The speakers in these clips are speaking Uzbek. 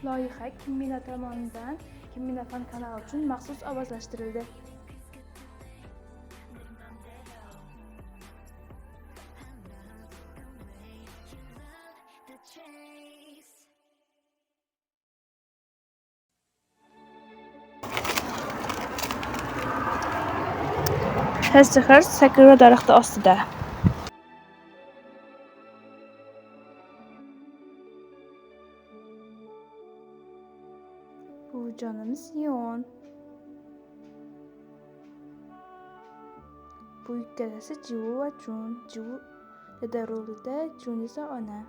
Loyiha Kimmina tomonidan Kimmina fan kanali uchun maxsus ovozlashtirildi. Hech Sakura daraxti ostida. Bu jonimiz Yon. Bu ikkalasi Jivu va Jun. Jivu dada rolida, Jun esa ona.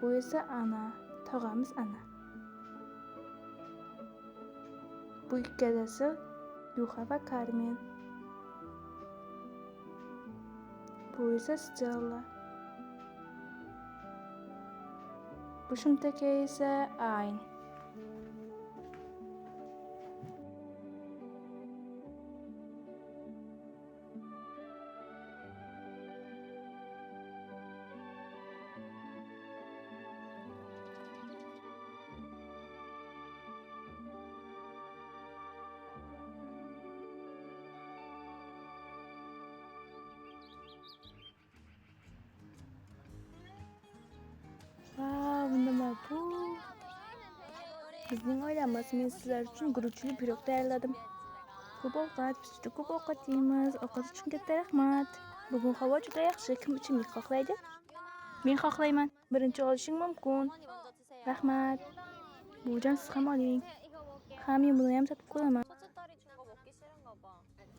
Bu esa Ana, tog'amiz Ana. Bu ikkalasi Yuha va Carmen. Bu esa Stella. Bu shumtaka esa Ayn. Nima bu? Bizning oilamiz, men sizlar uchun guruchli pirog tayyorladim. Ko'p ovqat, biz juda ko'p ovqat yeymiz. Ovqat uchun katta rahmat. Bugun havo juda yaxshi. Kim ichimlik xohlaydi? Men xohlayman. Birinchi olishing mumkin. Rahmat. Buvijon, siz ham oling. Ha, men buni ham sotib qo'yaman.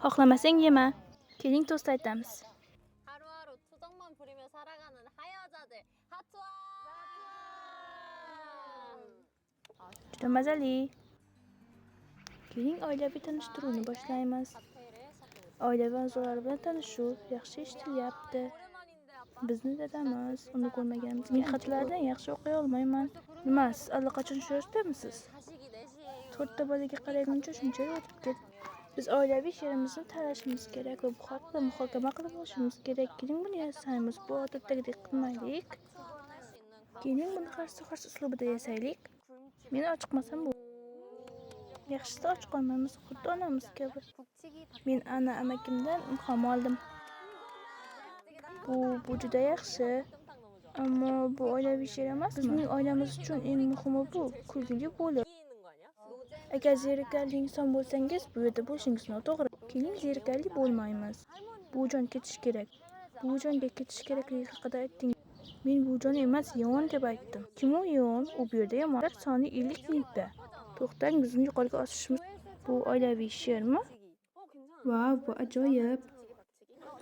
Xohlamasang yema. Keling, to'st aytamiz. 하루하루 투정만 부리며 살아가는 하여자들 하투아! Juda mazali. Keling, oilaviy tanishtiruvni boshlaymiz. Oilaviy a'zolar bilan tanishuv yaxshi eshitilyapti. Bizni dadamiz, uni ko'rmaganmiz. Men xatlardan yaxshi o'qiy olmayman. Nima, siz allaqachon shu yoshdamisiz? 4ta bolaga qaraguncha shunchalik o'tib ketdi. Biz oilaviy she'rimizni tanlashimiz kerak va bu haqida muhokama qilib olishimiz kerak. Keling, buni yasaymiz. Bu odatdagidek qilmaylik. Keling, buni qarshi uslubida yasaylik. Men ochiqmasam bu. Yaxshisi ochiq olmaymiz, xuddi onamiz kabi. Men ana amakimdan ilhom oldim. Bu juda yaxshi. Ammo bu oilaviy she'r emas. Bizning oilamiz uchun eng muhimi bu kulgili bo'lish. Agar zerikarli inson bo'lsangiz, bu yerda bo'lishingiz noto'g'ri. Keling, zerikarli bo'lmaymiz. Buvijon ketish kerak. Buvijonga ketish kerakligi haqida ayting. Men buvijon emas, Yon deb aytdim. Kim u Yon? U bu yerda emas. Soni 50 mingta. To'xtang, bizni yuqoriga osishimiz. Bu oilaviy she'rmi? Vau, bu ajoyib.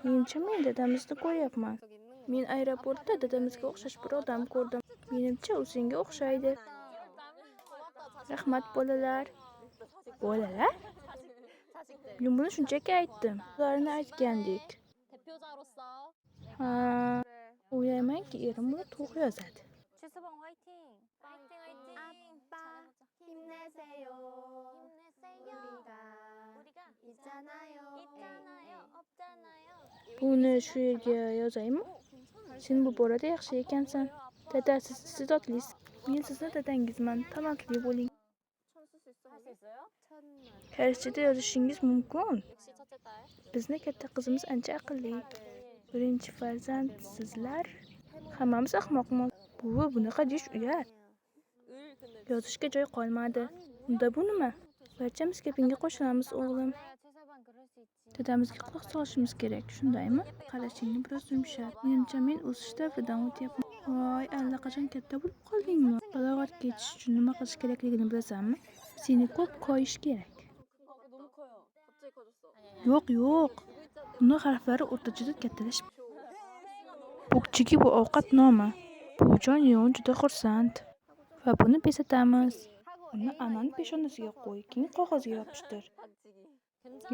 Menimcha men dadamizni ko'ryapman. Men aeroportda dadamizga o'xshash bir odam ko'rdim. Menimcha u senga o'xshaydi. Rahmat bolalar. Bolalar? Men buni shunchaki aytdim. Ularni aytgandik. Ha, o'ylaymanki erim buni to'g'ri yozadi. 최수방 화이팅! 화이팅 화이팅! 아빠 힘내세요. 우리가 있잖아요. 없잖아요. Buni shu yerga yozaymi? Sen bu borada yaxshi ekansan. Dada, siz iste'dodlisiz. Men sizni dadangizman. Talantli bo'ling. 할수 있어요? Karishchada yozishingiz mumkin. 역시 첫째 딸. Bizni katta qizimiz ancha aqlli. Birinchi farzand sizlar. Hammamiz ahmoqmiz. Buvi, bunaqa deyish uyat. Yozishga joy qolmadi. Unda bu nima? Barchamiz gapingga qo'shilamiz, o'g'lim. 최서방 그럴 수 있지. Dadamizga quloq solishimiz kerak, shundaymi? Qarashingni biroz yumshat. Menimcha men o'sish davridan o'tyapman. Voy, allaqachon katta bo'lib qoldingmi? Balog'atga yetish uchun nima qilish kerakligini bilasanmi? Seni ko'p koyish kerak. 너무 커요. 갑자기 커졌어. Yo'q. Uni harflari o'rtachada kattalashib. Bukchigi bu ovqat nomi. Buvijon Yon juda xursand. Va buni bezatamiz. Uni Anani peshonasiga qo'y, keyin qog'ozga yopishtir.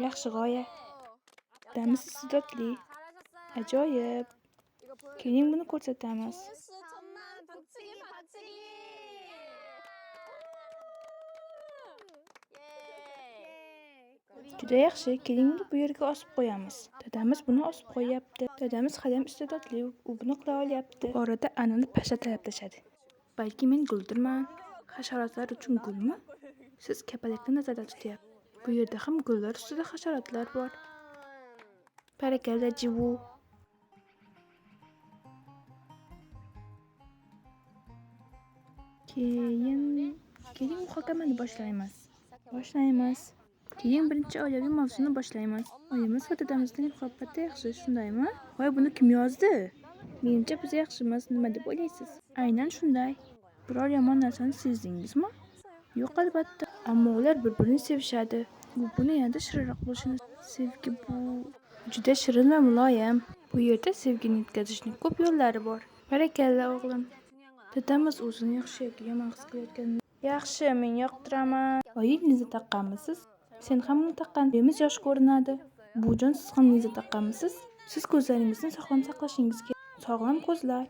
Yaxshi g'oya. Dadamiz iste'dodli. Ajoyib. Keling, buni ko'rsatamiz. 천만 북치기 박치기. Juda yaxshi. Keling, bu yerga osib qo'yamiz. Dadamiz buni osib qo'yapti. Dadamiz hadam iste'dodli, u buni qila olyapti. Bu orada Anani pashatlab tashladi. Balki men guldirman. Hasharotlar uchun gulmi? Siz kapalakni nazarda tutyapsiz. Bu yerda ham gullar ustida hasharotlar bor. Barakalla jivu. Keyin muhokamani boshlaymiz. Keyin birinchi oilaviy mavzuni boshlaymiz. Oyimiz va dadamizning muhabbati yaxshi, shundaymi? Voy, buni kim yozdi? Menimcha biz yaxshimiz, nima deb o'ylaysiz? Aynan shunday. Biror yomon narsani sezdingizmi? Yo'q, albatta. Ammo ular bir-birini sevishadi. Buni yanada shirinroq bo'lishini. Sevgi bu juda shirin va muloyim. Bu yerda sevgini yetkazishning ko'p yo'llari bor. Barakalla o'g'lim. Dadamiz o'zini yaxshi yoki yomon his qilayotganini. Yaxshi, men yoqtiraman. Oyi, linza taqqanmisiz? Sen ham uni taqqan. Uyimiz yosh ko'rinadi. Bujon, siz ham linza taqqanmisiz? Siz ko'zlaringizni sog'lom saqlashingiz kerak. Sog'lom ko'zlar.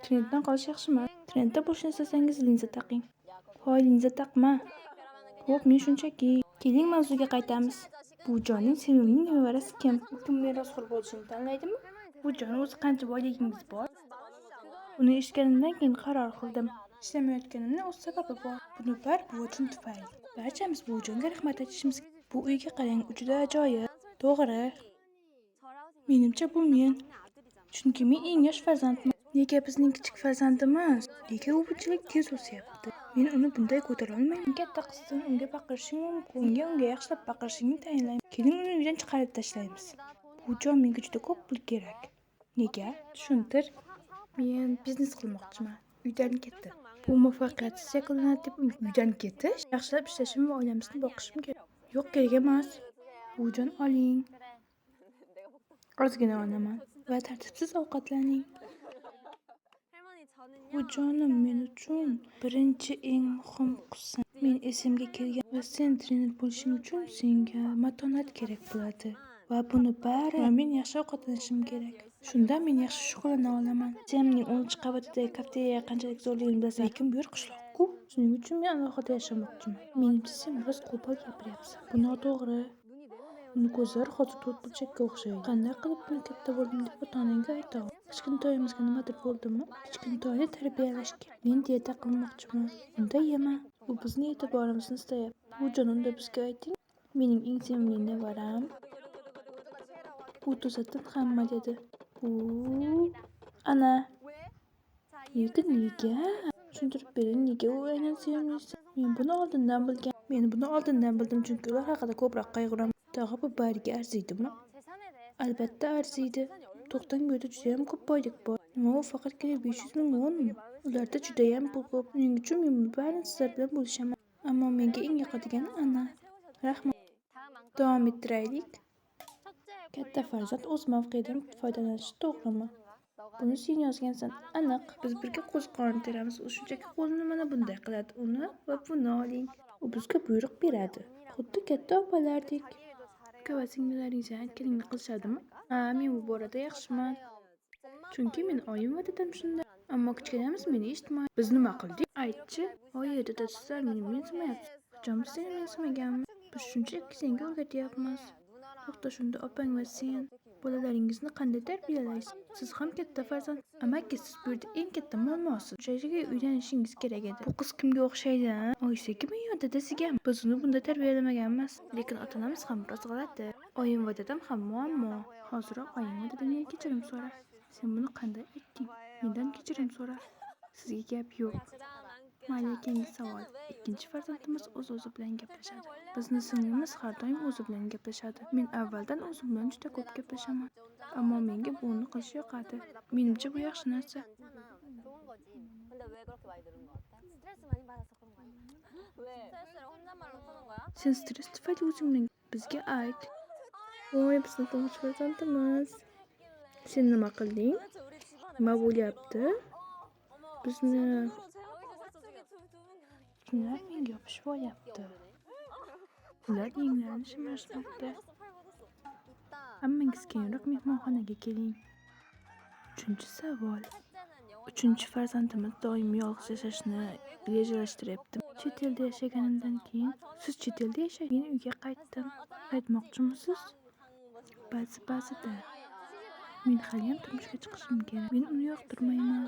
Trenddan qolish yaxshi emas. Trendda bo'lishni istasangiz linza taqing. Hoy, linza taqma. Xo'p, men shunchaki. Keling, mavzuga qaytamiz. Bujonning sevimli nevarasi kim? Kim merosxo'r bo'lishini tanlaydimi? Bujon, o'zi qancha boyligingiz bor? Uni eshitganimdan keyin qaror qildim. Ishlamayotganimning o'z sababi bor. Buni buvijon tufayli. Barchamiz buvijonga rahmat aytishimiz kerak. Bu uyga qarang, u juda ajoyib. To'g'ri. Menimcha bu men. Chunki men eng yosh farzandman. Nega bizning kichik farzandimiz? Nega u bunchalik tez o'syapti? Men uni bunday ko'tara olmayman. Katta qizsin, unga baqirishing mumkin. Unga yaxshilab baqirishingni tayinlayman. Keyin uni uydan chiqarib tashlaymiz. Bujon, menga juda ko'p pul kerak. Nega? Tushuntir. Men biznes qilmoqchiman. Uydan ketdi. Bu muvaffaqiyatsiz yakunlanadi deb uydan ketish? Yaxshilab ishlashim va oilamizni boqishim kerak. Yo'q, kerak emas. Bujon, oling. Ozgina olaman va tartibsiz ovqatlaning. Bujonim, men uchun birinchi eng muhim qizsan. Men esimga kelgan va sen trener bo'lishing uchun senga matonat kerak bo'ladi. Va buni bari men yaxshi ovqatlanishim kerak. Shunda men yaxshi shug'ullana olaman. Semning 10-qavatidagi kafeteriya qanchalik zo'rligini bilasan, lekin bu yer qishloq-ku. Shuning uchun men alohida yashamoqchiman. Menimcha sen biroz qo'pol gapiryapsan. Bu noto'g'ri. Uni ko'zlari hozir to'rtburchakka o'xshaydi. Qanday qilib buni katta bo'ldim deb ota-onangga aytaman. Kichkintoyimizga nimadir bo'ldimi? Kichkintoyni tarbiyalashga men diyeta qilmoqchiman. Unda yema. U bizning e'tiborimizni istayapti. Bujon, unda bizga ayting. Mening eng sevimli nevaram. Bu to'satdan hamma dedi. Ana. Lekin nega? Tushuntirib bering, nega u aynan sevimlisi? Men buni oldindan bildim, chunki ular haqida ko'proq qayg'uraman. Tog'a, bu bariga arziydimi? Albatta arziydi. To'xtang, bu yerda juda ham ko'p boylik bor. Nima, u faqatgina 500 ming wonmi? Ularda juda ham pul ko'p. Shuning uchun men bu barini sizlar bilan bo'lishaman. Ammo menga eng yoqadigani ana. Rahmat. Davom ettiraylik. Katta farzand o'z mavqeyidan foydalanishi to'g'rimi? Buni sen yozgansan. Aniq. Biz birga qo'ziqorin teramiz. U shunchaki qo'lini mana bunday qiladi. Uni va buni oling. U bizga buyruq beradi. Xuddi katta opalardek. Uka va singillaringiz aytganingni qilishadimi? Men bu borada yaxshiman. Chunki men oyim va dadam shunday. Ammo kichkinamiz meni eshitmaydi. Biz nima qildik? Aytchi. Oyi, dada, sizlar meni mensimayapsiz. Qachon biz seni mensimaganmiz? Biz shunchaki senga o'rgatyapmiz. To'xta, shunda opang va sen bolalaringizni qanday tarbiyalaysiz? Siz ham katta farzand. Amaki, siz bu yerda eng katta muammosiz. Shayga uylanishingiz kerak edi. Bu qiz kimga o'xshaydi? Oysigami yo dadasigami? Biz uni bunda tarbiyalamaganmiz. Lekin ota-onamiz ham biroz g'alati. Oyim va dadam ham muammo. Hoziroq oyim va dadamdan kechirim so'ra. Sen buni qanday aytding? Mendan kechirim so'ra. Sizga gap yo'q. Mayli, keyingi savol. Ikkinchi farzandimiz o'z-o'zi bilan gaplashadi. Bizni singlimiz har doim o'zi bilan gaplashadi. Men avvaldan o'zim bilan juda ko'p gaplashaman. Ammo menga buni qilish yoqadi. Menimcha bu yaxshi narsa. Sen stress tufayli o'zingdan bizga ayt. Voy, bizni to'ng'ich farzandimiz. Sen nima qilding? Nima bo'lyapti? Bizni kimlar menga yopishib olyapti? Ular yenglarini shimarishmoqda. Hammangiz keyinroq mehmonxonaga keling. 3-savol. 3-farzandimiz doim yolg'iz yashashni rejalashtiryapti. Chet elda yashaganimdan keyin, siz chet elda yashang, men uyga qaytdim. Qaytmoqchimisiz? Ba'zida. Men hali ham turmushga chiqishim kerak. Men uni yoqtirmayman.